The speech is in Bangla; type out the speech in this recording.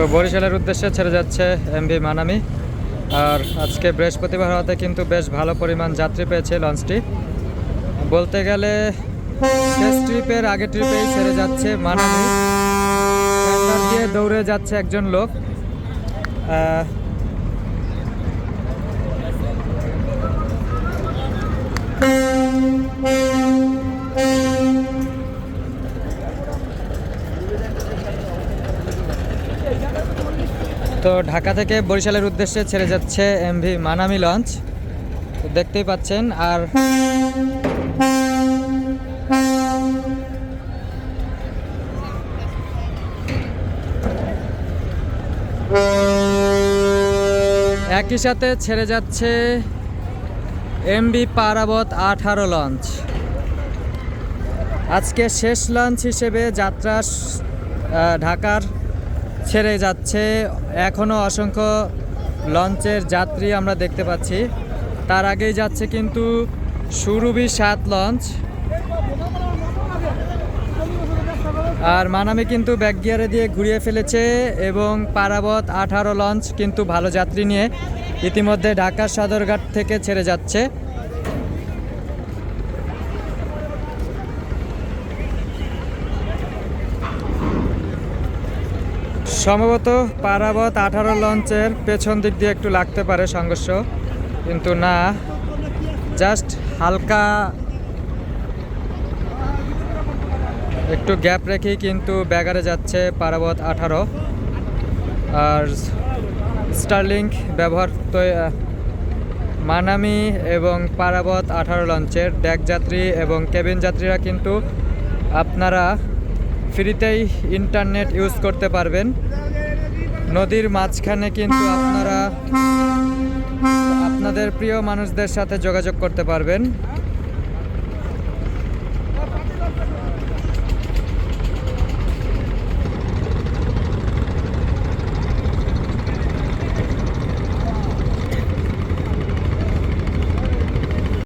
তো বরিশালের উদ্দেশ্যে ছেড়ে যাচ্ছে এমভি মানামি। আর আজকে বৃহস্পতিবার হওয়াতে কিন্তু বেশ ভালো পরিমাণ যাত্রী পেয়েছে লঞ্চটি। বলতে গেলে শেষ ট্রিপের আগে ট্রিপেই ছেড়ে যাচ্ছে মানামি। ট্যান্ডার দিয়ে দৌড়ে যাচ্ছে একজন লোক। তো ঢাকা থেকে বরিশালের উদ্দেশ্যে ছেড়ে যাচ্ছে এমভি মানামি লঞ্চ, দেখতেই পাচ্ছেন। আর একই সাথে ছেড়ে যাচ্ছে এমভি পারাবত 18 লঞ্চ। আজকে শেষ লঞ্চ হিসেবে যাত্রা ঢাকার ছেড়ে যাচ্ছে। এখনও অসংখ্য লঞ্চের যাত্রী আমরা দেখতে পাচ্ছি। তার আগেই যাচ্ছে কিন্তু সুরভি 7 লঞ্চ। আর মানামি কিন্তু ব্যাক গিয়ারে দিয়ে ঘুরিয়ে ফেলেছে এবং পারাবত 18 লঞ্চ কিন্তু ভালো যাত্রী নিয়ে ইতিমধ্যে ঢাকার সদরঘাট থেকে ছেড়ে যাচ্ছে। সম্ভবত পারাবত 18 লঞ্চের পেছন দিক দিয়ে একটু লাগতে পারে সংঘর্ষ, কিন্তু না, জাস্ট হালকা একটু গ্যাপ রেখেই কিন্তু ব্যাগারে যাচ্ছে পারাবত 18। আর স্টারলিংক ব্যবহার মানামি এবং পারাবত 18 লঞ্চের ডেক যাত্রী এবং কেবিন যাত্রীরা কিন্তু আপনারা ফ্রিতেই ইন্টারনেট ইউজ করতে পারবেন। নদীর মাঝখানে কিন্তু আপনারা আপনাদের প্রিয় মানুষদের সাথে যোগাযোগ করতে পারবেন।